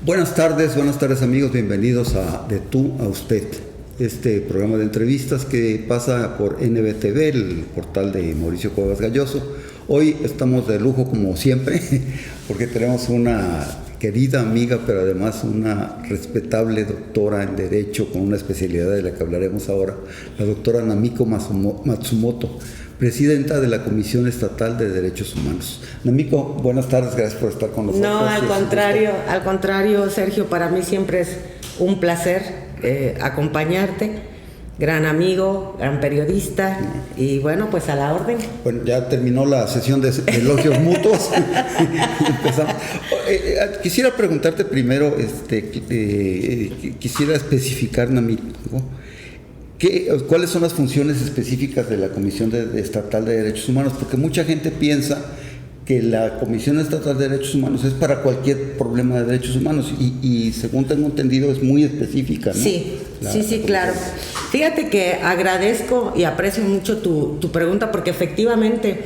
Buenas tardes amigos, bienvenidos a De Tú a Usted, este programa de entrevistas que pasa por NBTV, el portal de Mauricio Cuevas Galloso. Hoy estamos de lujo como siempre, porque tenemos una querida amiga, pero además una respetable doctora en Derecho con una especialidad de la que hablaremos ahora, la doctora Namiko Matsumoto, presidenta de la Comisión Estatal de Derechos Humanos. Namiko, buenas tardes, gracias por estar con nosotros. No, al contrario, Sergio, para mí siempre es un placer acompañarte. Gran amigo, gran periodista, y bueno, pues a la orden. Bueno, ya terminó la sesión de elogios mutuos. Empezamos. Quisiera preguntarte primero, quisiera especificar, Namiko, ¿cuáles son las funciones específicas de la Comisión Estatal de Derechos Humanos? Porque mucha gente piensa que la Comisión Estatal de Derechos Humanos es para cualquier problema de derechos humanos y según tengo entendido es muy específica, ¿no? Sí, claro. Fíjate que agradezco y aprecio mucho tu pregunta, porque efectivamente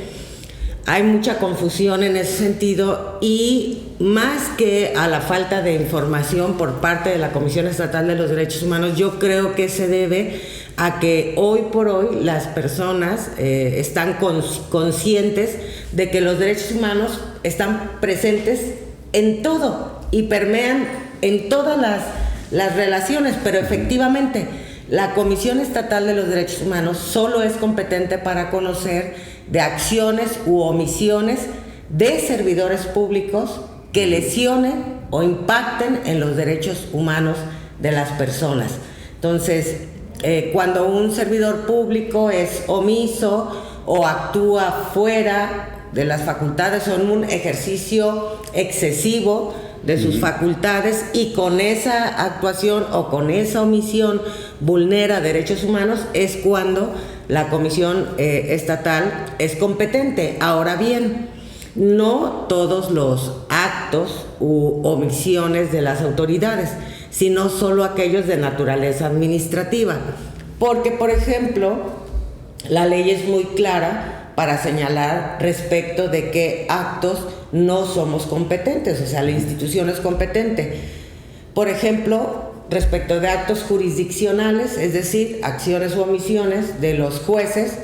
hay mucha confusión en ese sentido, y más que a la falta de información por parte de la Comisión Estatal de los Derechos Humanos, yo creo que se debe a que hoy por hoy las personas están conscientes de que los derechos humanos están presentes en todo y permean en todas las relaciones, pero efectivamente la Comisión Estatal de los Derechos Humanos solo es competente para conocer de acciones u omisiones de servidores públicos que lesionen o impacten en los derechos humanos de las personas. Entonces, cuando un servidor público es omiso o actúa fuera de las facultades o en un ejercicio excesivo de sus facultades, y con esa actuación o con esa omisión vulnera derechos humanos, es cuando la Comisión Estatal es competente. Ahora bien, no todos los actos u omisiones de las autoridades, sino solo aquellos de naturaleza administrativa. Porque, por ejemplo, la ley es muy clara para señalar respecto de qué actos no somos competentes, o sea, la institución es competente. Por ejemplo, respecto de actos jurisdiccionales, es decir, acciones o omisiones de los jueces,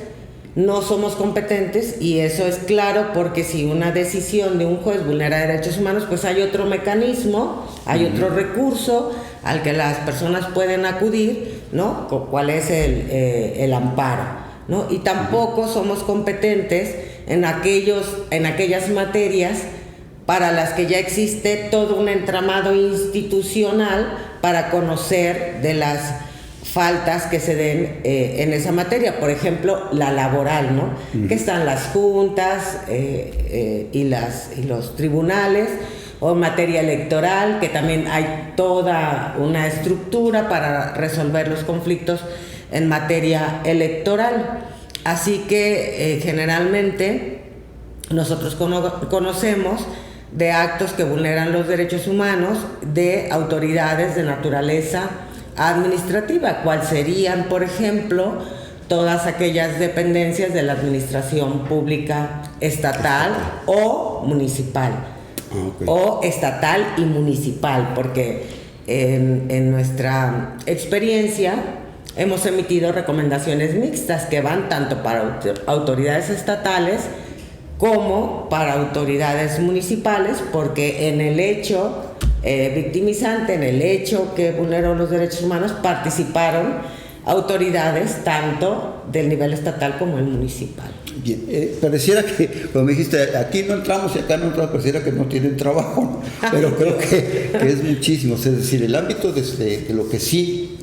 no somos competentes, y eso es claro porque si una decisión de un juez vulnera derechos humanos, pues hay otro mecanismo, hay otro recurso al que las personas pueden acudir, ¿no? ¿Cuál es el amparo, ¿no? Y tampoco somos competentes en aquellas materias para las que ya existe todo un entramado institucional para conocer de las faltas que se den en esa materia. Por ejemplo, la laboral, ¿no? Que están las juntas y los tribunales, o en materia electoral, que también hay toda una estructura para resolver los conflictos en materia electoral. Así que generalmente nosotros conocemos de actos que vulneran los derechos humanos de autoridades de naturaleza administrativa, cual serían, por ejemplo, todas aquellas dependencias de la administración pública estatal o municipal. O estatal y municipal, porque en nuestra experiencia hemos emitido recomendaciones mixtas que van tanto para autoridades estatales como para autoridades municipales, porque en el hecho victimizante, en el hecho que vulneró los derechos humanos, participaron autoridades tanto del nivel estatal como el municipal. Bien, pareciera que, cuando me dijiste, aquí no entramos y acá no entramos, pareciera que no tienen trabajo, ¿no? Pero creo que es muchísimo. Es decir, el ámbito de lo que sí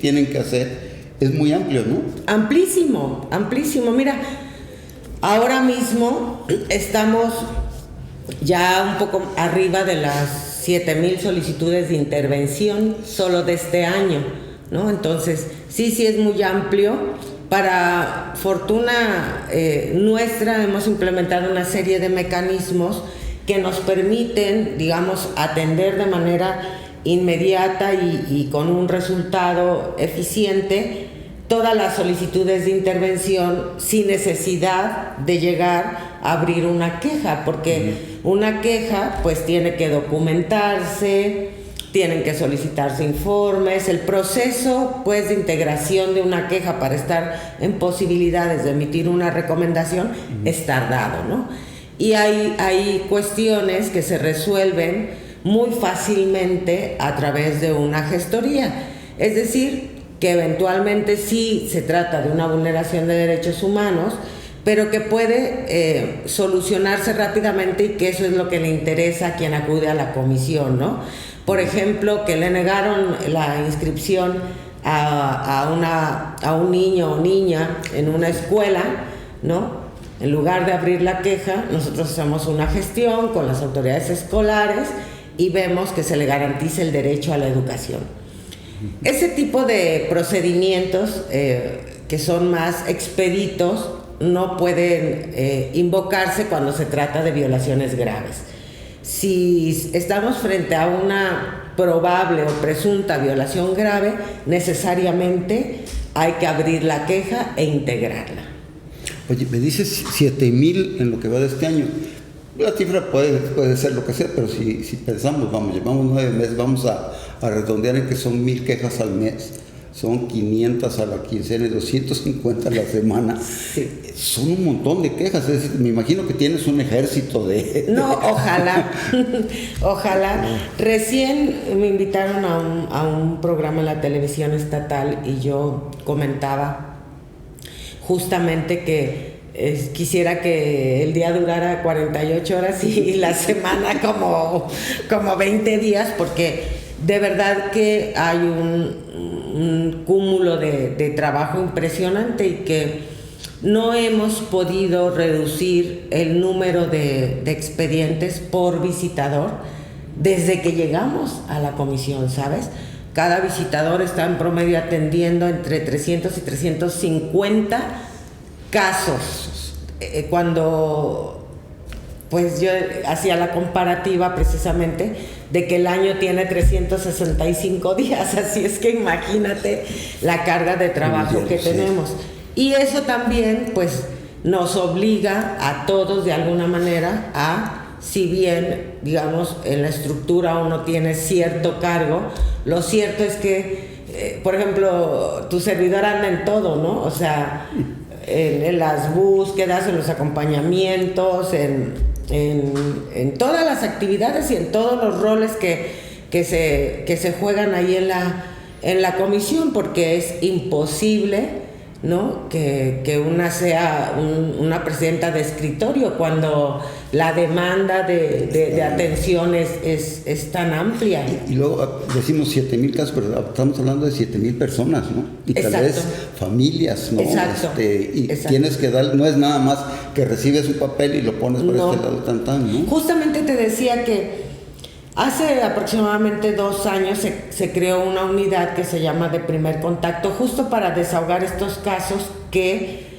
tienen que hacer es muy amplio, ¿no? Amplísimo, amplísimo. Mira, ahora mismo estamos ya un poco arriba de las 7,000 solicitudes de intervención solo de este año, ¿no? Entonces, sí es muy amplio. Para fortuna nuestra, hemos implementado una serie de mecanismos que nos permiten, digamos, atender de manera inmediata y con un resultado eficiente todas las solicitudes de intervención sin necesidad de llegar a abrir una queja, porque una queja pues tiene que documentarse, tienen que solicitarse informes, el proceso pues de integración de una queja para estar en posibilidades de emitir una recomendación es tardado, ¿no? Y hay cuestiones que se resuelven muy fácilmente a través de una gestoría, es decir, que eventualmente sí se trata de una vulneración de derechos humanos, pero que puede solucionarse rápidamente y que eso es lo que le interesa a quien acude a la comisión, ¿no? Por ejemplo, que le negaron la inscripción a un niño o niña en una escuela, ¿no? En lugar de abrir la queja, nosotros hacemos una gestión con las autoridades escolares y vemos que se le garantice el derecho a la educación. Ese tipo de procedimientos que son más expeditos no pueden invocarse cuando se trata de violaciones graves. Si estamos frente a una probable o presunta violación grave, necesariamente hay que abrir la queja e integrarla. Oye, me dices 7,000 en lo que va de este año. La cifra puede ser lo que sea, pero si pensamos, llevamos 9 meses, vamos a redondear en que son 1,000 quejas al mes. Son 500 a la quincena y 250 a la semana. Sí. Son un montón de quejas. Me imagino que tienes un ejército de... No, ojalá. Ojalá. Recién me invitaron a un programa en la televisión estatal y yo comentaba justamente que quisiera que el día durara 48 horas y la semana como 20 días, porque de verdad que hay un cúmulo de trabajo impresionante y que no hemos podido reducir el número de expedientes por visitador desde que llegamos a la comisión, ¿sabes? Cada visitador está en promedio atendiendo entre 300 y 350 casos. Cuando pues yo hacía la comparativa precisamente de que el año tiene 365 días, así es que imagínate la carga de trabajo que tenemos. Y eso también pues nos obliga a todos de alguna manera a, si bien digamos en la estructura uno tiene cierto cargo, lo cierto es que por ejemplo tu servidor anda en todo, ¿no? O sea, en las búsquedas, en los acompañamientos, en todas las actividades y en todos los roles que se juegan ahí en la comisión, porque es imposible, ¿no? que una sea una presidenta de escritorio cuando la demanda de atención es tan amplia. Y luego decimos 7,000 casos, pero estamos hablando de 7,000 personas, ¿no? Y tal vez familias, ¿no? Exacto. Exacto. Tienes que dar, no es nada más que recibes un papel y lo pones por este lado, ¿no? Justamente te decía que hace aproximadamente 2 años se creó una unidad que se llama de primer contacto, justo para desahogar estos casos que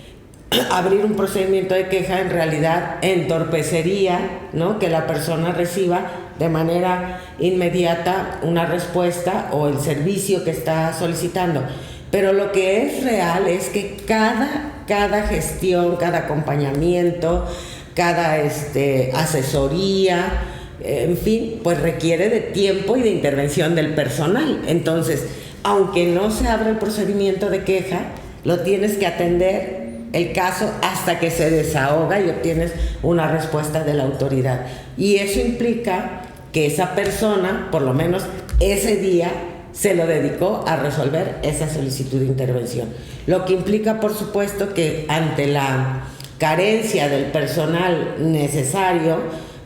abrir un procedimiento de queja en realidad entorpecería, ¿no? Que la persona reciba de manera inmediata una respuesta o el servicio que está solicitando. Pero lo que es real es que cada gestión, cada acompañamiento, cada asesoría, en fin, pues requiere de tiempo y de intervención del personal. Entonces, aunque no se abra el procedimiento de queja, lo tienes que atender el caso hasta que se desahoga y obtienes una respuesta de la autoridad. Y eso implica que esa persona, por lo menos ese día, se lo dedicó a resolver esa solicitud de intervención. Lo que implica, por supuesto, que ante la carencia del personal necesario,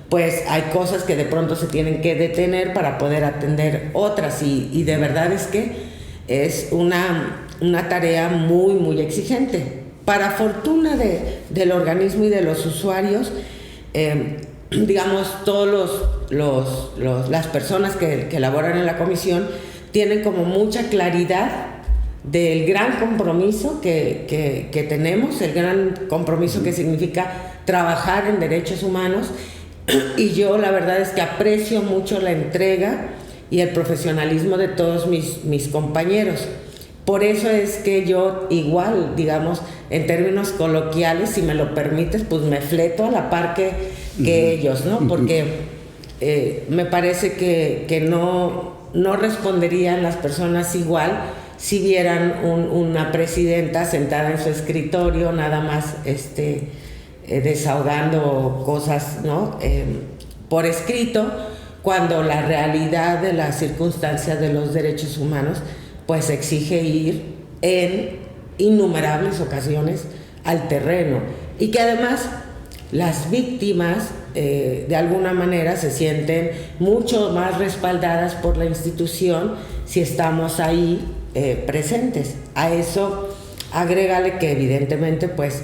pues hay cosas que de pronto se tienen que detener para poder atender otras, y de verdad es que es una tarea muy, muy exigente. Para fortuna del organismo y de los usuarios, digamos, todos las personas que laboran en la comisión tienen como mucha claridad del gran compromiso que tenemos, el gran compromiso que significa trabajar en derechos humanos. Y yo la verdad es que aprecio mucho la entrega y el profesionalismo de todos mis compañeros. Por eso es que yo igual, digamos, en términos coloquiales, si me lo permites, pues me fleto a la par que ellos, ¿no? Porque me parece que no responderían las personas igual si vieran una presidenta sentada en su escritorio, nada más desahogando cosas, ¿no? Por escrito, cuando la realidad de las circunstancias de los derechos humanos pues exige ir en innumerables ocasiones al terreno, y que además las víctimas de alguna manera se sienten mucho más respaldadas por la institución si estamos ahí presentes. A eso agrégale que evidentemente pues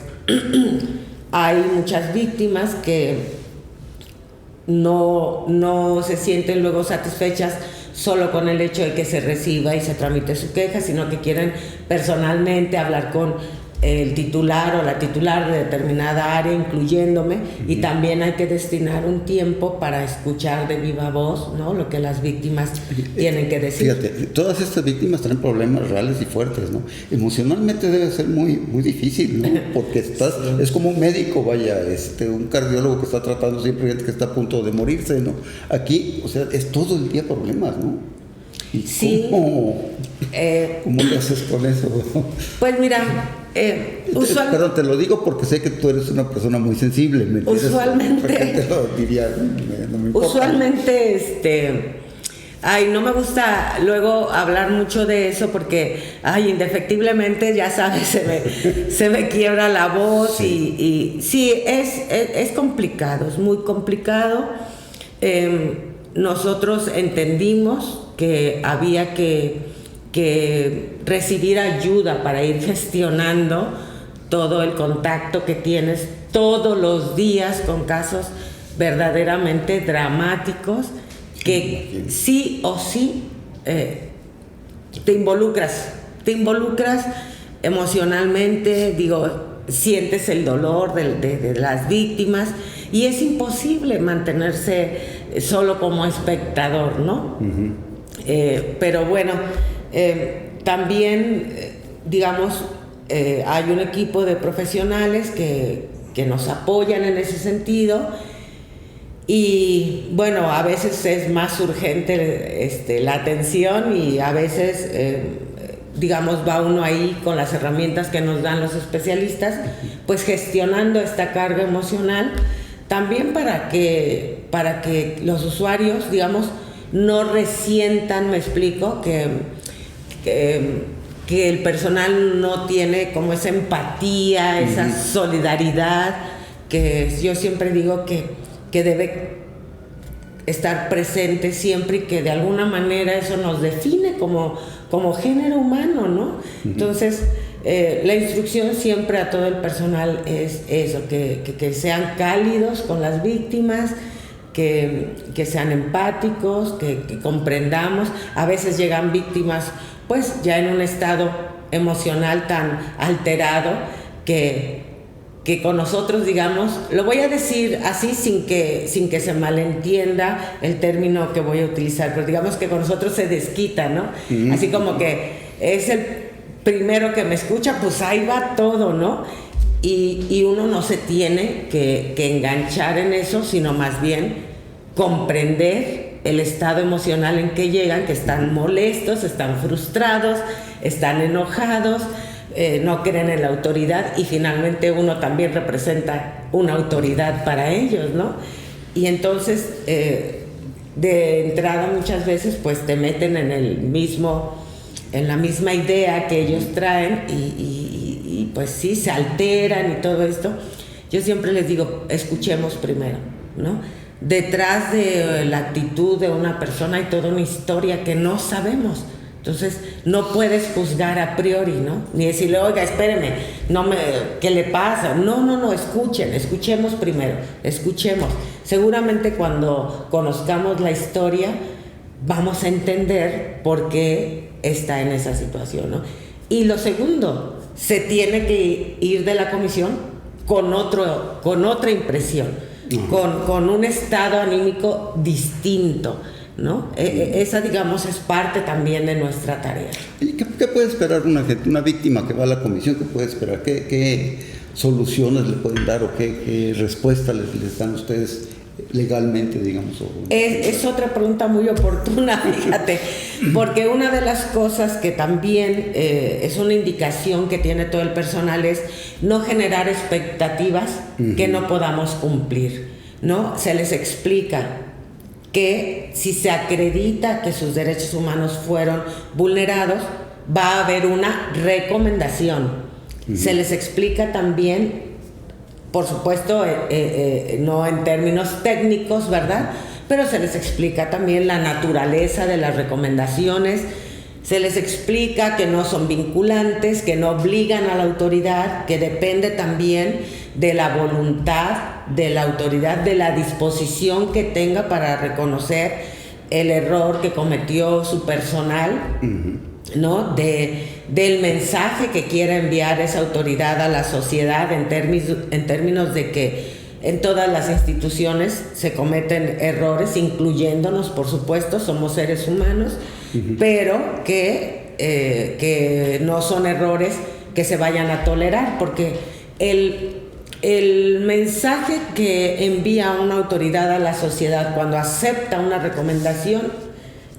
hay muchas víctimas que no se sienten luego satisfechas solo con el hecho de que se reciba y se tramite su queja, sino que quieren personalmente hablar con el titular o la titular de determinada área, incluyéndome, y también hay que destinar un tiempo para escuchar de viva voz, ¿no?, lo que las víctimas tienen que decir. Fíjate, todas estas víctimas tienen problemas reales y fuertes, ¿no? Emocionalmente debe ser muy, muy difícil, ¿no? Porque es como un médico, vaya, un cardiólogo que está tratando siempre gente que está a punto de morirse, ¿no? Aquí, o sea, es todo el día problemas, ¿no? ¿Y sí, cómo le haces con eso? Pues mira, Perdón, te lo digo porque sé que tú eres una persona muy sensible. Usualmente no me importa. Usualmente, no me gusta luego hablar mucho de eso porque, indefectiblemente, ya sabes, se me quiebra la voz. Sí. Y sí, es complicado, es muy complicado. Nosotros entendimos que había que recibir ayuda para ir gestionando todo el contacto que tienes todos los días con casos verdaderamente dramáticos que sí o sí te involucras emocionalmente, sientes el dolor de las víctimas, y es imposible mantenerse solo como espectador, ¿no? Pero bueno, también, hay un equipo de profesionales que nos apoyan en ese sentido, y bueno, a veces es más urgente la atención, y a veces va uno ahí con las herramientas que nos dan los especialistas, pues gestionando esta carga emocional también para que los usuarios, no resientan, me explico, que el personal no tiene como esa empatía, esa solidaridad, que yo siempre digo que debe estar presente siempre, y que de alguna manera eso nos define como género humano, ¿no? Entonces, la instrucción siempre a todo el personal es eso, que sean cálidos con las víctimas, que sean empáticos, que comprendamos. A veces llegan víctimas pues ya en un estado emocional tan alterado que con nosotros, lo voy a decir así sin que se malentienda el término que voy a utilizar, pero que con nosotros se desquita, ¿no? Así como que es el primero que me escucha, pues ahí va todo, ¿no? Y uno no se tiene que enganchar en eso, sino más bien comprender el estado emocional en que llegan, que están molestos, están frustrados, están enojados, no creen en la autoridad, y finalmente uno también representa una autoridad para ellos, ¿no? Y entonces, de entrada muchas veces pues te meten en la misma idea que ellos traen, y pues sí, se alteran y todo esto. Yo siempre les digo, escuchemos primero, ¿no? Detrás de la actitud de una persona hay toda una historia que no sabemos. Entonces, no puedes juzgar a priori, ¿no? Ni decirle, oiga, espéreme, ¿qué le pasa? No, escuchemos primero, escuchemos. Seguramente cuando conozcamos la historia, vamos a entender por qué está en esa situación, ¿no? Y lo segundo, se tiene que ir de la comisión con otra impresión, con un estado anímico distinto, ¿no? Esa, es parte también de nuestra tarea. ¿Y qué puede esperar una víctima que va a la comisión? ¿Qué puede esperar? soluciones le pueden dar o qué respuesta les dan ustedes legalmente, digamos? Es otra pregunta muy oportuna, fíjate, porque una de las cosas que también es una indicación que tiene todo el personal es no generar expectativas que no podamos cumplir, ¿no? Se les explica que si se acredita que sus derechos humanos fueron vulnerados, va a haber una recomendación. Se les explica también, por supuesto, no en términos técnicos, ¿verdad? Pero se les explica también la naturaleza de las recomendaciones, se les explica que no son vinculantes, que no obligan a la autoridad, que depende también de la voluntad de la autoridad, de la disposición que tenga para reconocer el error que cometió su personal, ¿no? Del mensaje que quiera enviar esa autoridad a la sociedad en términos de que en todas las instituciones se cometen errores, incluyéndonos, por supuesto, somos seres humanos, pero que no son errores que se vayan a tolerar, porque el mensaje que envía una autoridad a la sociedad cuando acepta una recomendación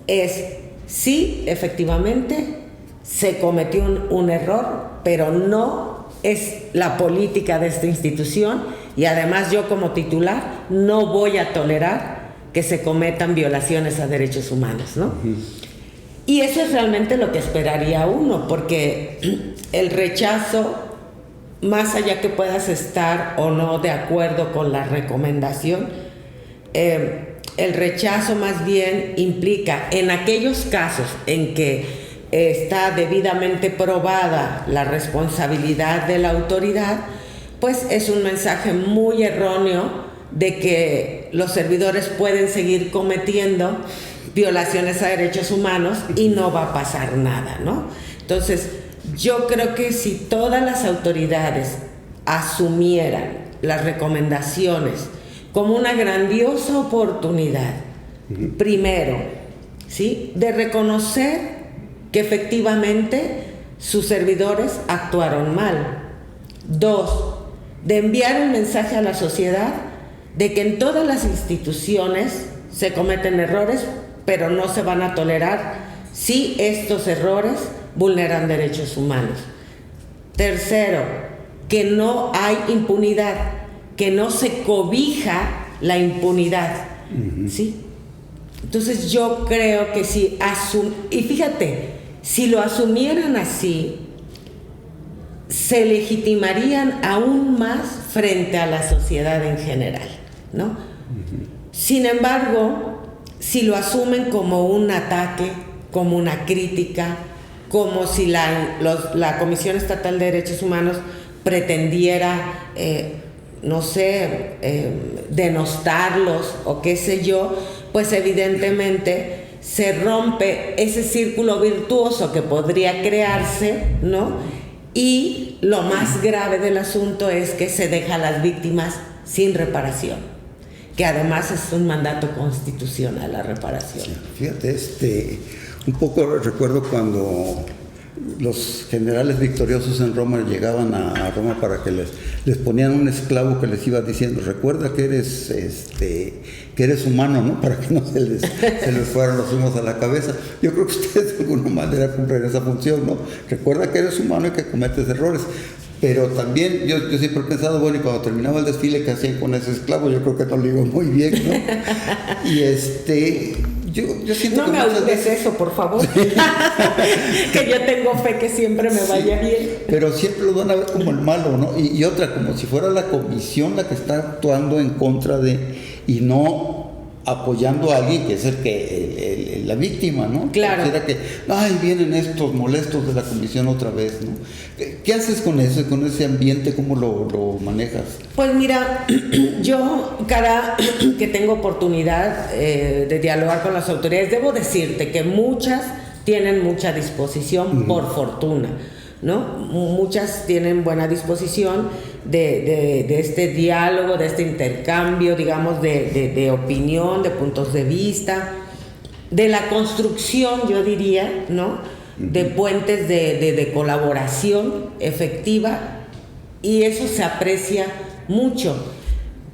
es: sí, efectivamente, se cometió un error, pero no es la política de esta institución, y además yo como titular no voy a tolerar que se cometan violaciones a derechos humanos, ¿no? Y eso es realmente lo que esperaría uno, porque el rechazo, más allá que puedas estar o no de acuerdo con la recomendación, el rechazo más bien implica, en aquellos casos en que está debidamente probada la responsabilidad de la autoridad, pues es un mensaje muy erróneo de que los servidores pueden seguir cometiendo violaciones a derechos humanos y no va a pasar nada, ¿no? Entonces, yo creo que si todas las autoridades asumieran las recomendaciones como una grandiosa oportunidad, primero, ¿sí?, de reconocer que efectivamente sus servidores actuaron mal. 2, de enviar un mensaje a la sociedad de que en todas las instituciones se cometen errores, pero no se van a tolerar si estos errores vulneran derechos humanos. 3, que no hay impunidad, que no se cobija la impunidad, ¿sí? Entonces yo creo que si y fíjate, si lo asumieran así, se legitimarían aún más frente a la sociedad en general, ¿no? Sin embargo, si lo asumen como un ataque, como una crítica, como si la Comisión Estatal de Derechos Humanos pretendiera, no sé, denostarlos o qué sé yo, pues evidentemente se rompe ese círculo virtuoso que podría crearse, ¿no? Y lo más grave del asunto es que se deja a las víctimas sin reparación, que además es un mandato constitucional la reparación. Sí, fíjate, un poco recuerdo cuando los generales victoriosos en Roma llegaban a Roma para que les ponían un esclavo que les iba diciendo: recuerda que eres humano, ¿no? Para que no se les fueran los humos a la cabeza. Yo creo que ustedes de alguna manera cumplen esa función, ¿no? Recuerda que eres humano y que cometes errores. Pero también yo siempre he pensado, bueno, y cuando terminaba el desfile que hacían con ese esclavo, yo creo que no lo iba muy bien, ¿no? Y yo siento no que me ayudes eso, por favor. Que yo tengo fe que siempre me vaya bien. Pero siempre lo van a ver como el malo, ¿no? Y otra, como si fuera la comisión la que está actuando en contra de, y no apoyando a alguien que es la víctima, ¿no? Claro. Será que, ay, vienen estos molestos de la comisión otra vez, ¿no? ¿Qué haces con eso, con ese ambiente? ¿Cómo lo manejas? Pues mira, yo cada que tengo oportunidad de dialogar con las autoridades, debo decirte que muchas tienen mucha disposición, por fortuna, ¿no? Muchas tienen buena disposición de este diálogo, de este intercambio, digamos, de opinión, de puntos de vista, de la construcción, yo diría, ¿no?, de puentes de colaboración efectiva, y eso se aprecia mucho.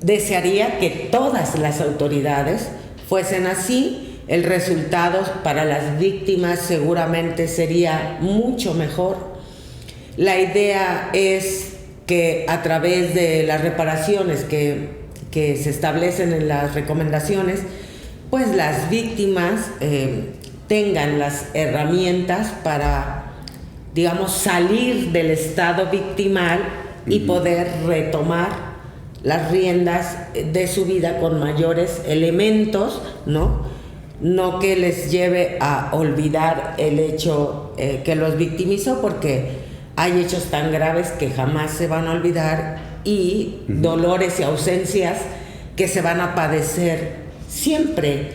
Desearía que todas las autoridades fuesen así. El resultado para las víctimas seguramente sería mucho mejor. La idea es que a través de las reparaciones que se establecen en las recomendaciones, pues las víctimas tengan las herramientas para, digamos, salir del estado victimal y poder retomar las riendas de su vida con mayores elementos, ¿no? No que les lleve a olvidar el hecho que los victimizó, porque hay hechos tan graves que jamás se van a olvidar y dolores y ausencias que se van a padecer siempre.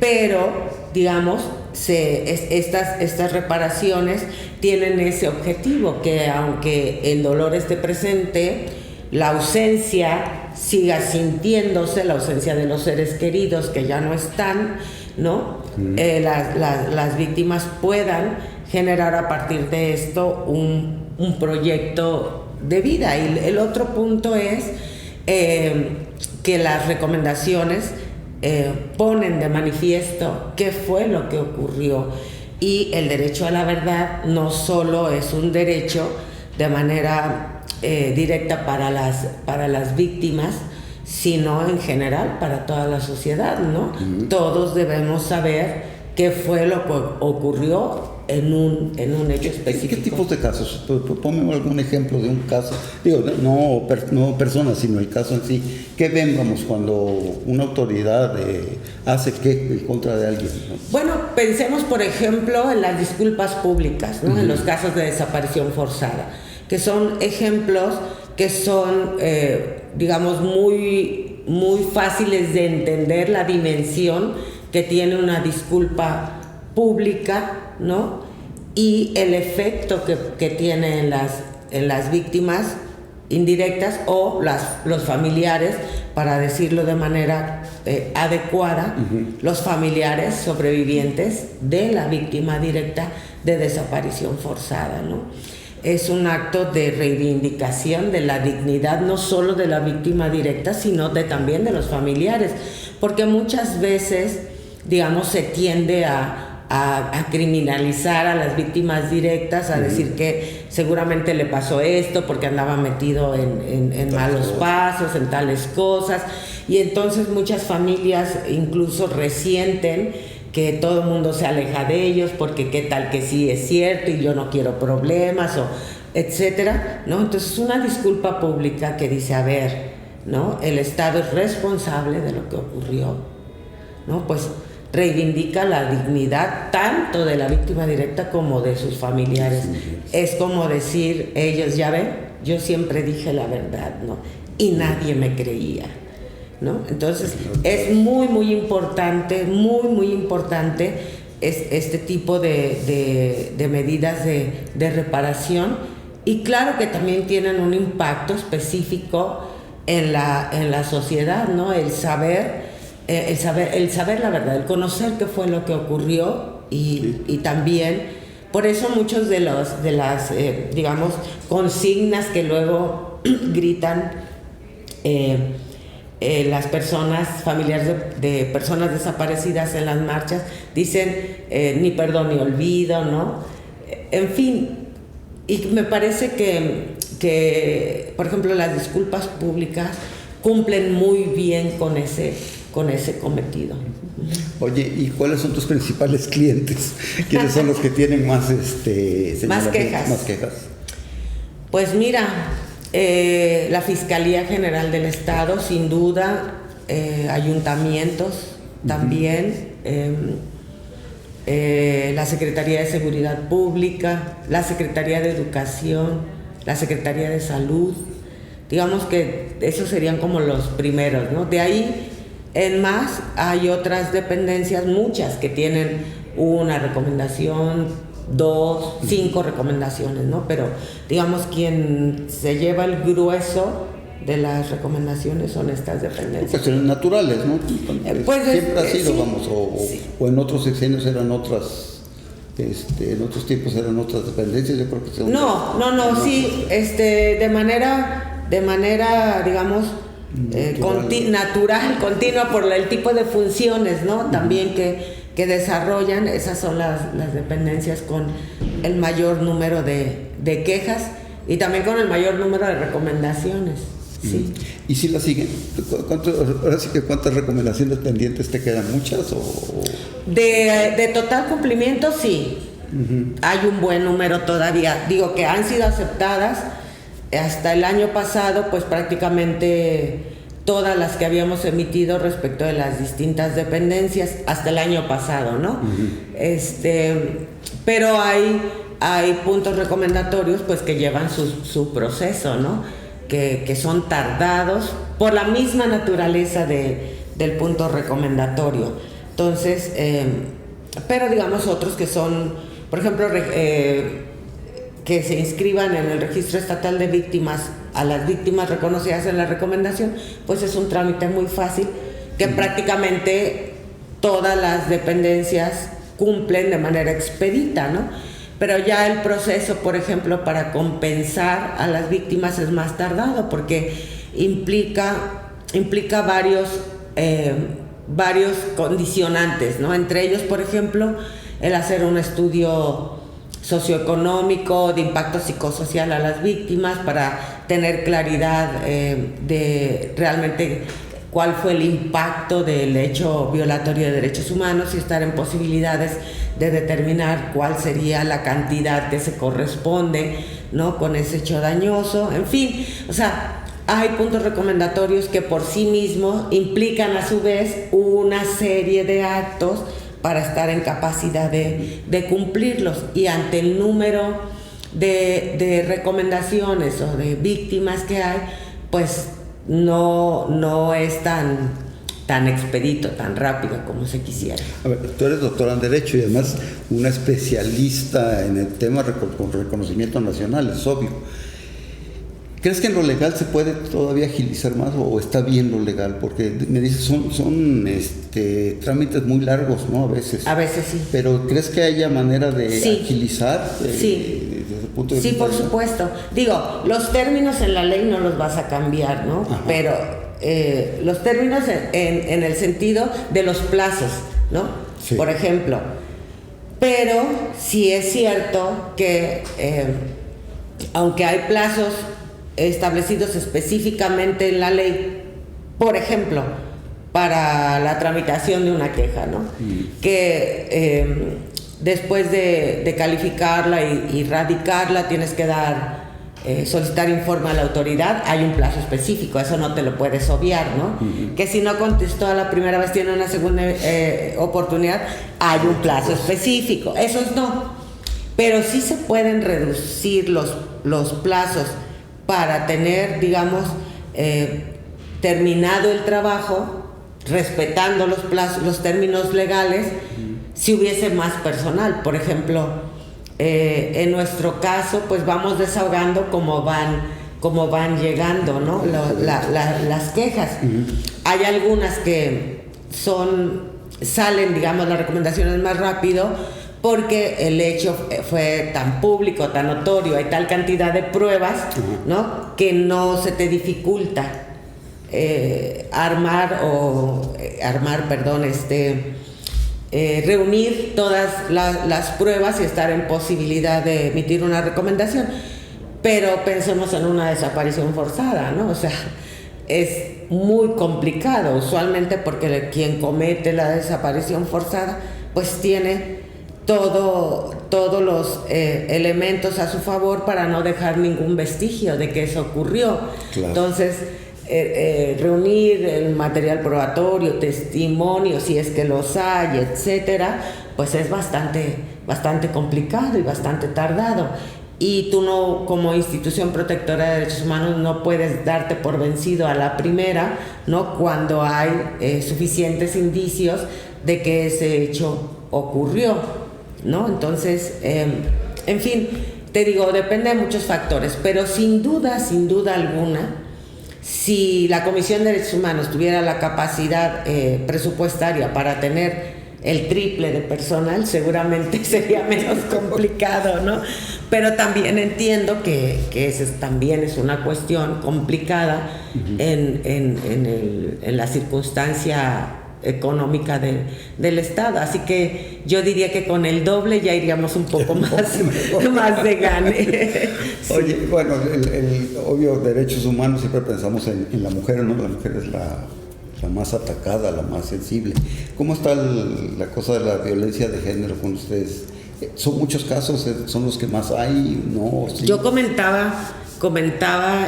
Pero, digamos, estas reparaciones tienen ese objetivo, que aunque el dolor esté presente, la ausencia siga sintiéndose, la ausencia de los seres queridos que ya no están, ¿no? Las víctimas puedan generar a partir de esto un proyecto de vida. Y el otro punto es que las recomendaciones ponen de manifiesto qué fue lo que ocurrió, y el derecho a la verdad no solo es un derecho de manera directa para las víctimas, sino en general para toda la sociedad, ¿no? Todos debemos saber qué fue lo que ocurrió en un hecho específico. ¿Qué tipos de casos? Ponme algún ejemplo de un caso. Digo, no personas, sino el caso en sí. ¿Qué vemos cuando una autoridad hace qué en contra de alguien, ¿no? Bueno, pensemos, por ejemplo, en las disculpas públicas, ¿no? En los casos de desaparición forzada, que son ejemplos que son, digamos, muy, muy fáciles de entender la dimensión que tiene una disculpa pública, ¿no? Y el efecto que tiene en las víctimas indirectas o los familiares, para decirlo de manera adecuada, los familiares sobrevivientes de la víctima directa de desaparición forzada, ¿no? Es un acto de reivindicación de la dignidad, no solo de la víctima directa, sino también de los familiares, porque muchas veces, digamos, se tiende a criminalizar a las víctimas directas, a decir que seguramente le pasó esto porque andaba metido en malos pasos, en tales cosas, y entonces muchas familias incluso resienten que todo el mundo se aleja de ellos porque qué tal que sí es cierto y yo no quiero problemas, o etcétera, ¿no? Entonces una disculpa pública que dice, a ver, ¿no? El Estado es responsable de lo que ocurrió, ¿no? Pues reivindica la dignidad tanto de la víctima directa como de sus familiares. Es como decir, ellos, ya ven, yo siempre dije la verdad, ¿no? Y nadie me creía, ¿no? Entonces es muy, muy importante, este tipo de medidas de reparación, y claro que también tienen un impacto específico en la sociedad, ¿no? El saber la verdad, el conocer qué fue lo que ocurrió, y también por eso muchos de las digamos, consignas que luego gritan las personas familiares de personas desaparecidas en las marchas, dicen ni perdón ni olvido, ¿no? En fin, y me parece que por ejemplo las disculpas públicas cumplen muy bien con ese cometido. Oye, ¿y cuáles son tus principales clientes? ¿Quiénes son los que tienen más quejas? Pues mira, la Fiscalía General del Estado, sin duda, ayuntamientos también, la Secretaría de Seguridad Pública, la Secretaría de Educación, la Secretaría de Salud. Digamos que esos serían como los primeros, ¿no? De ahí en más hay otras dependencias, muchas que tienen una recomendación, 2, 5 recomendaciones, ¿no? Pero digamos quien se lleva el grueso de las recomendaciones son estas dependencias. Cuestiones naturales, ¿no? Pues siempre ha sido, sí, vamos, o en otros sexenios eran otras En otros tiempos eran otras dependencias, yo creo que son... No, sí, de manera, digamos, natural, continua, por el tipo de funciones, ¿no? También que desarrollan, esas son las dependencias con el mayor número de quejas y también con el mayor número de recomendaciones. Sí. ¿Y si la siguen? Ahora sí que ¿cuántas recomendaciones pendientes te quedan? ¿Muchas o...? De total cumplimiento, sí. Hay un buen número todavía. Digo que han sido aceptadas. Hasta el año pasado, pues prácticamente todas las que habíamos emitido respecto de las distintas dependencias, hasta el año pasado, ¿no? Pero hay puntos recomendatorios pues que llevan su proceso, ¿no? Que son tardados por la misma naturaleza del punto recomendatorio. Entonces, pero digamos otros que son, por ejemplo, que se inscriban en el registro estatal de víctimas, a las víctimas reconocidas en la recomendación, pues es un trámite muy fácil que prácticamente todas las dependencias cumplen de manera expedita, ¿no? Pero ya el proceso, por ejemplo, para compensar a las víctimas es más tardado porque implica varios condicionantes, ¿no? Entre ellos, por ejemplo, el hacer un estudio socioeconómico, de impacto psicosocial a las víctimas para tener claridad de realmente cuál fue el impacto del hecho violatorio de derechos humanos y estar en posibilidades de determinar cuál sería la cantidad que se corresponde, ¿no?, con ese hecho dañoso. En fin, o sea, hay puntos recomendatorios que por sí mismos implican a su vez una serie de actos para estar en capacidad de cumplirlos, y ante el número de recomendaciones o de víctimas que hay, pues no es tan expedito, tan rápido como se quisiera. A ver, tú eres doctora en Derecho y además una especialista en el tema con reconocimiento nacional, es obvio. ¿Crees que en lo legal se puede todavía agilizar más o está bien lo legal? Porque me dices, son trámites muy largos, ¿no? A veces. A veces sí. Pero ¿crees que haya manera de agilizar? Sí. Desde el punto de vista por supuesto. Digo, los términos en la ley no los vas a cambiar, ¿no? Ajá. Pero los términos en el sentido de los plazos, ¿no? Sí. Por ejemplo. Pero sí es cierto que aunque hay plazos establecidos específicamente en la ley, por ejemplo, para la tramitación de una queja, ¿no? Que después de calificarla y radicarla tienes que solicitar informe a la autoridad, hay un plazo específico, eso no te lo puedes obviar, ¿no? Que si no contestó a la primera vez, tiene una segunda oportunidad, hay un plazo específico, esos no. Pero sí se pueden reducir los plazos para tener, digamos, terminado el trabajo, respetando los plazos, los términos legales, si hubiese más personal. Por ejemplo, en nuestro caso, pues vamos desahogando como van llegando, ¿no? Las quejas. Hay algunas que salen, digamos, las recomendaciones más rápido, porque el hecho fue tan público, tan notorio, hay tal cantidad de pruebas, ¿no?, que no se te dificulta reunir todas las pruebas y estar en posibilidad de emitir una recomendación. Pero pensemos en una desaparición forzada, ¿no? O sea, es muy complicado, usualmente porque quien comete la desaparición forzada pues tiene todos los elementos a su favor para no dejar ningún vestigio de que eso ocurrió. Claro. Entonces, reunir el material probatorio, testimonios, si es que los hay, etcétera, pues es bastante complicado y bastante tardado. Y tú no, como institución protectora de derechos humanos, no puedes darte por vencido a la primera, ¿no?, cuando hay suficientes indicios de que ese hecho ocurrió, ¿no? Entonces, en fin, te digo, depende de muchos factores, pero sin duda alguna, si la Comisión de Derechos Humanos tuviera la capacidad presupuestaria para tener el triple de personal, seguramente sería menos complicado, ¿no? Pero también entiendo que esa también es una cuestión complicada en la circunstancia económica del Estado. Así que yo diría que con el doble ya iríamos un poco más de gane. Sí. Oye, bueno, el obvio derechos humanos siempre pensamos en la mujer, ¿no? La mujer es la más atacada, la más sensible. ¿Cómo está la cosa de la violencia de género con ustedes? ¿Son muchos casos? ¿Son los que más hay? ¿No? ¿Sí? Yo comentaba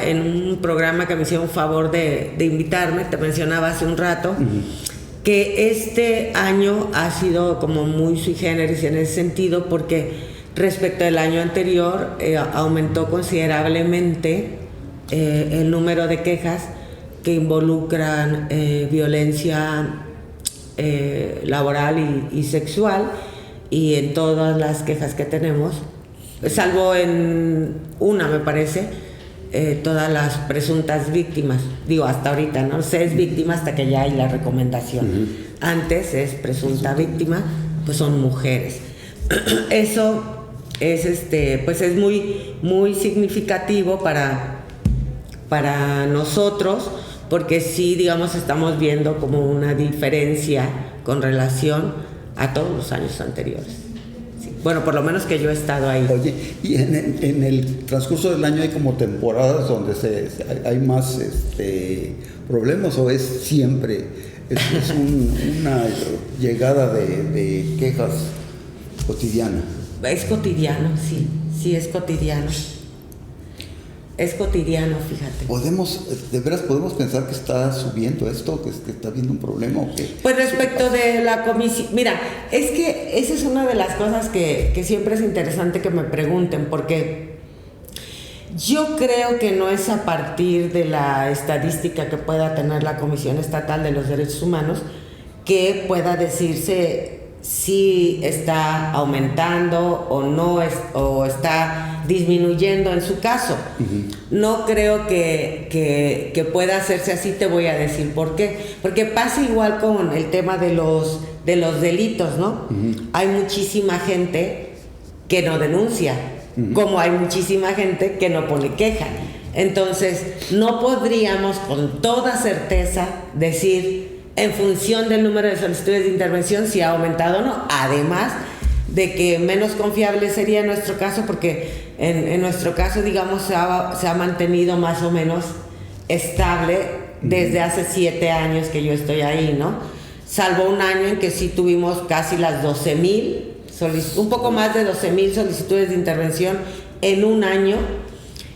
en un programa que me hicieron favor de invitarme, te mencionaba hace un rato, que este año ha sido como muy sui generis en ese sentido, porque respecto al año anterior aumentó considerablemente el número de quejas que involucran violencia laboral y sexual, y en todas las quejas que tenemos, salvo en una, me parece, todas las presuntas víctimas, digo hasta ahorita, ¿no? Se es víctima hasta que ya hay la recomendación. Antes es presunta víctima, pues son mujeres. Eso es pues es muy significativo para nosotros, porque sí, digamos, estamos viendo como una diferencia con relación a todos los años anteriores. Sí. Bueno, por lo menos que yo he estado ahí. Oye, y en el transcurso del año hay como temporadas donde hay más problemas, o es siempre una llegada de quejas cotidiana. Es cotidiano, sí es cotidiano. Es cotidiano, fíjate. ¿De veras podemos pensar que está subiendo esto, que está habiendo un problema o qué? Pues respecto de la comisión, mira, es que esa es una de las cosas que siempre es interesante que me pregunten, porque yo creo que no es a partir de la estadística que pueda tener la Comisión Estatal de los Derechos Humanos que pueda decirse si está aumentando o no, o está disminuyendo en su caso. No creo que pueda hacerse así. Te voy a decir por qué. Porque pasa igual con el tema de los delitos, ¿no? Hay muchísima gente que no denuncia, como hay muchísima gente que no pone queja. Entonces, no podríamos con toda certeza decir en función del número de solicitudes de intervención si ha aumentado o no, además de que menos confiable sería nuestro caso, porque en nuestro caso, digamos, se ha mantenido más o menos estable desde hace 7 años que yo estoy ahí, ¿no? Salvo un año en que sí tuvimos casi las 12,000, un poco más de 12,000 solicitudes de intervención en un año.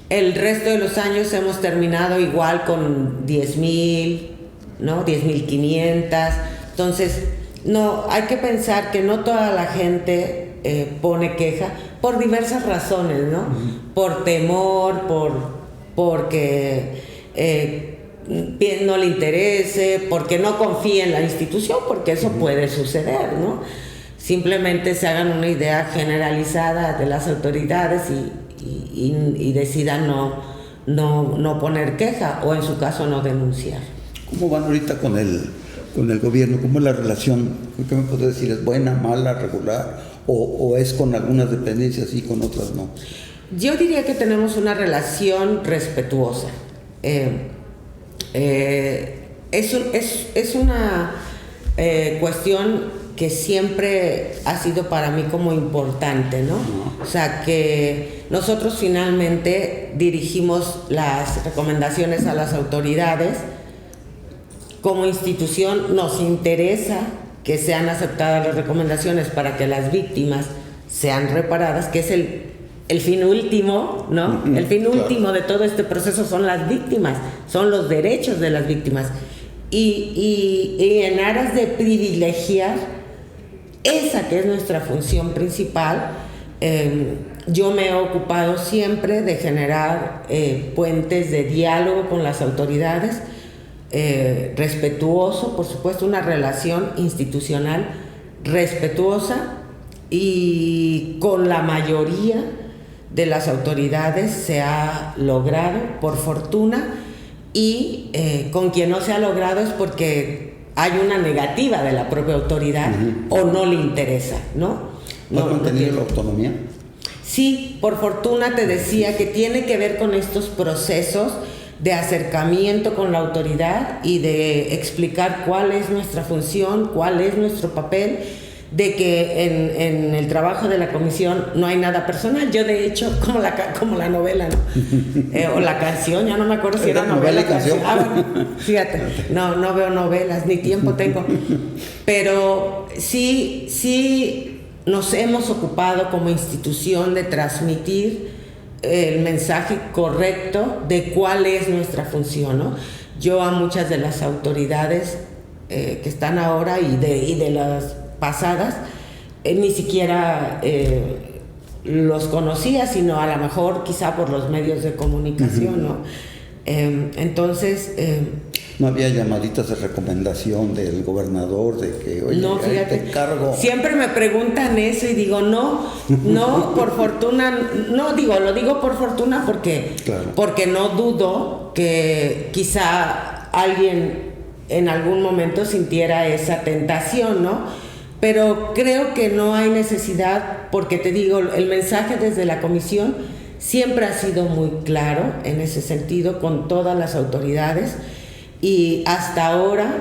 El resto de los años hemos terminado igual con 10,000, ¿no? 10,500. Entonces, no, hay que pensar que no toda la gente pone queja por diversas razones, ¿no? Por temor, porque no le interese, porque no confía en la institución, porque eso puede suceder, ¿no? Simplemente se hagan una idea generalizada de las autoridades y decidan no poner queja, o en su caso no denunciar. ¿Cómo van ahorita con el gobierno? ¿Cómo es la relación? ¿Qué me puedes decir? ¿Es buena, mala, regular? ¿O es con algunas dependencias y con otras no? Yo diría que tenemos una relación respetuosa. Es una cuestión que siempre ha sido para mí como importante, ¿no? O sea, que nosotros finalmente dirigimos las recomendaciones a las autoridades. Como institución nos interesa que sean aceptadas las recomendaciones para que las víctimas sean reparadas, que es el fin último, ¿no? El fin último de todo este proceso son las víctimas, son los derechos de las víctimas. Y en aras de privilegiar esa que es nuestra función principal, yo me he ocupado siempre de generar puentes de diálogo con las autoridades, respetuoso, por supuesto, una relación institucional respetuosa, y con la mayoría de las autoridades se ha logrado, por fortuna, y con quien no se ha logrado es porque hay una negativa de la propia autoridad o no le interesa, ¿no? ¿Has mantenido la autonomía? Sí, por fortuna te decía que tiene que ver con estos procesos de acercamiento con la autoridad y de explicar cuál es nuestra función, cuál es nuestro papel, de que en el trabajo de la comisión no hay nada personal. Yo de hecho, como la novela, ¿no? O la canción, ya no me acuerdo si era novela o canción. Bueno, fíjate, no veo novelas, ni tiempo tengo. Pero sí nos hemos ocupado como institución de transmitir el mensaje correcto de cuál es nuestra función, ¿no? Yo a muchas de las autoridades que están ahora y de las pasadas, ni siquiera los conocía, sino a lo mejor quizá por los medios de comunicación, ¿no? Entonces... ¿No había llamaditas de recomendación del gobernador de que, oye, no, fíjate, te encargo? Siempre me preguntan eso y digo, no, por fortuna, lo digo por fortuna porque no dudo que quizá alguien en algún momento sintiera esa tentación, ¿no? Pero creo que no hay necesidad, porque te digo, el mensaje desde la comisión siempre ha sido muy claro en ese sentido con todas las autoridades. Y hasta ahora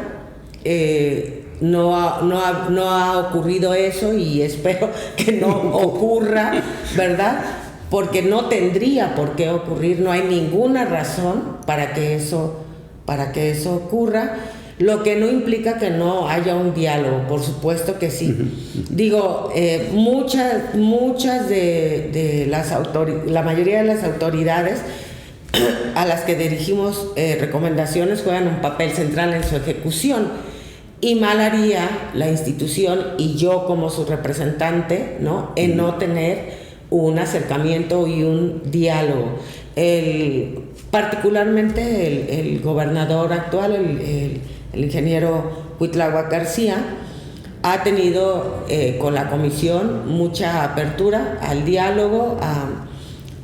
no ha ocurrido eso, y espero que no ocurra, ¿verdad? Porque no tendría por qué ocurrir, no hay ninguna razón para que eso ocurra, lo que no implica que no haya un diálogo, por supuesto que sí. Digo, muchas de las la mayoría de las autoridades a las que dirigimos recomendaciones juegan un papel central en su ejecución, y mal haría la institución y yo como su representante, ¿no?, en no tener un acercamiento y un diálogo. Particularmente el gobernador actual, el ingeniero Cuitláhuac García, ha tenido con la comisión mucha apertura al diálogo,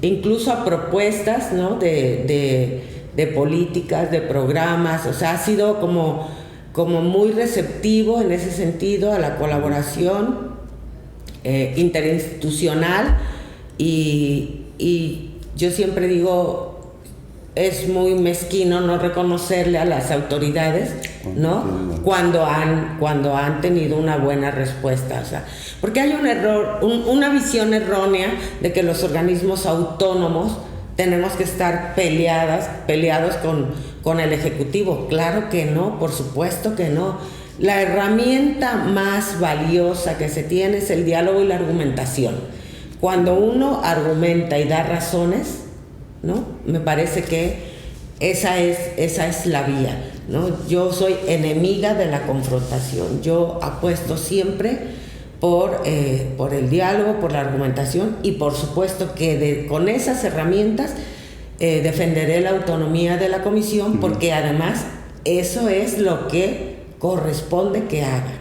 incluso a propuestas, ¿no?, de políticas, de programas. O sea, ha sido como muy receptivo en ese sentido a la colaboración interinstitucional, y yo siempre digo, es muy mezquino no reconocerle a las autoridades, ¿no?, cuando han tenido una buena respuesta. O sea, porque hay un error, una visión errónea de que los organismos autónomos tenemos que estar peleados con el Ejecutivo. Claro que no, por supuesto que no. La herramienta más valiosa que se tiene es el diálogo y la argumentación. Cuando uno argumenta y da razones, ¿no?, me parece que esa es la vía, ¿no? Yo soy enemiga de la confrontación. Yo apuesto siempre por el diálogo, por la argumentación, y por supuesto que con esas herramientas defenderé la autonomía de la comisión, porque además eso es lo que corresponde que haga.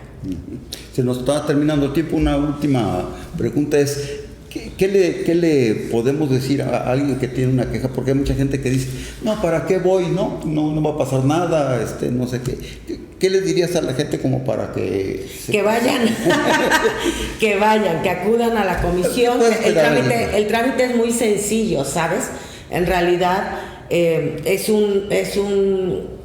Se nos está terminando el tiempo. Una última pregunta es: ¿qué le podemos decir a alguien que tiene una queja? Porque hay mucha gente que dice, no, ¿para qué voy? No va a pasar nada, no sé qué. ¿Qué le dirías a la gente como para que... Que vayan, que acudan a la comisión? El trámite es muy sencillo, ¿sabes? En realidad es un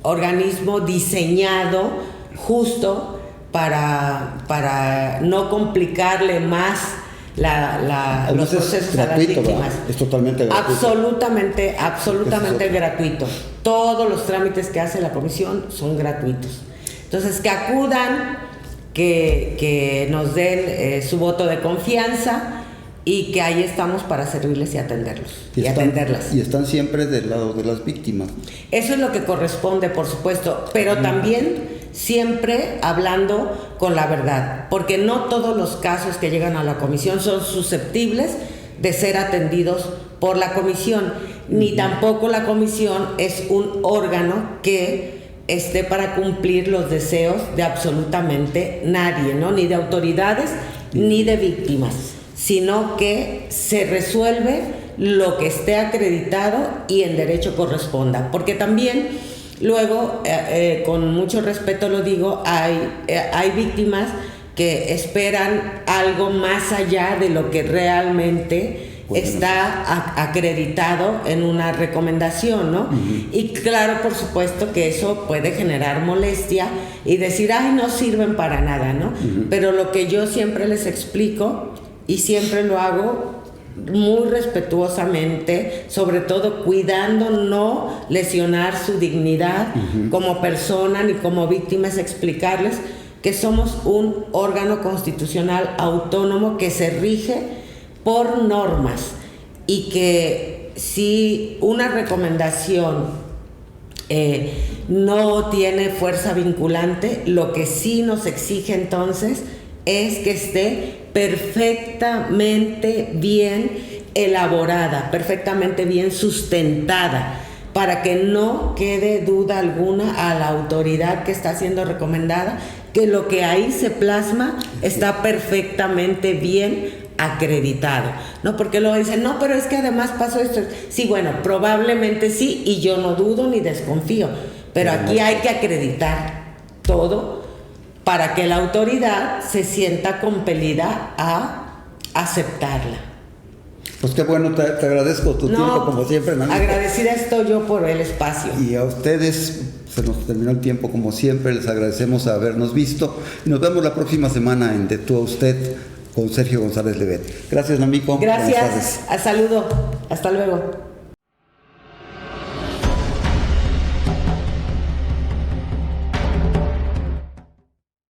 organismo diseñado justo para no complicarle más los procesos a las víctimas. ¿Verdad? Es totalmente gratuito. Absolutamente gratuito. Todos los trámites que hace la comisión son gratuitos. Entonces, que acudan, que nos den su voto de confianza, y que ahí estamos para servirles y atenderlos y atenderlas. Y están siempre del lado de las víctimas. Eso es lo que corresponde, por supuesto, pero también siempre hablando con la verdad, porque no todos los casos que llegan a la comisión son susceptibles de ser atendidos por la comisión, ni tampoco la comisión es un órgano que esté para cumplir los deseos de absolutamente nadie, ¿no?, ni de autoridades ni de víctimas, sino que se resuelve lo que esté acreditado y en derecho corresponda, porque también Luego, con mucho respeto lo digo, hay víctimas que esperan algo más allá de lo que realmente está acreditado en una recomendación, ¿no? Y claro, por supuesto que eso puede generar molestia y decir, ay, no sirven para nada, ¿no? Pero lo que yo siempre les explico, y siempre lo hago muy respetuosamente, sobre todo cuidando no lesionar su dignidad como persona ni como víctima, es explicarles que somos un órgano constitucional autónomo que se rige por normas y que si una recomendación no tiene fuerza vinculante, lo que sí nos exige entonces es que esté perfectamente bien elaborada, perfectamente bien sustentada, para que no quede duda alguna a la autoridad que está siendo recomendada que lo que ahí se plasma está perfectamente bien acreditado, ¿no? Porque luego dicen, no, pero es que además pasó esto. Sí, bueno, probablemente sí, y yo no dudo ni desconfío, pero aquí hay que acreditar todo para que la autoridad se sienta compelida a aceptarla. Pues qué bueno, te agradezco tu tiempo como siempre, Nanita. Agradecida estoy yo por el espacio. Y a ustedes, se nos terminó el tiempo como siempre, les agradecemos habernos visto y nos vemos la próxima semana en De Tú a Usted con Sergio González Levet. Gracias, Namico. Gracias, saludo, hasta luego.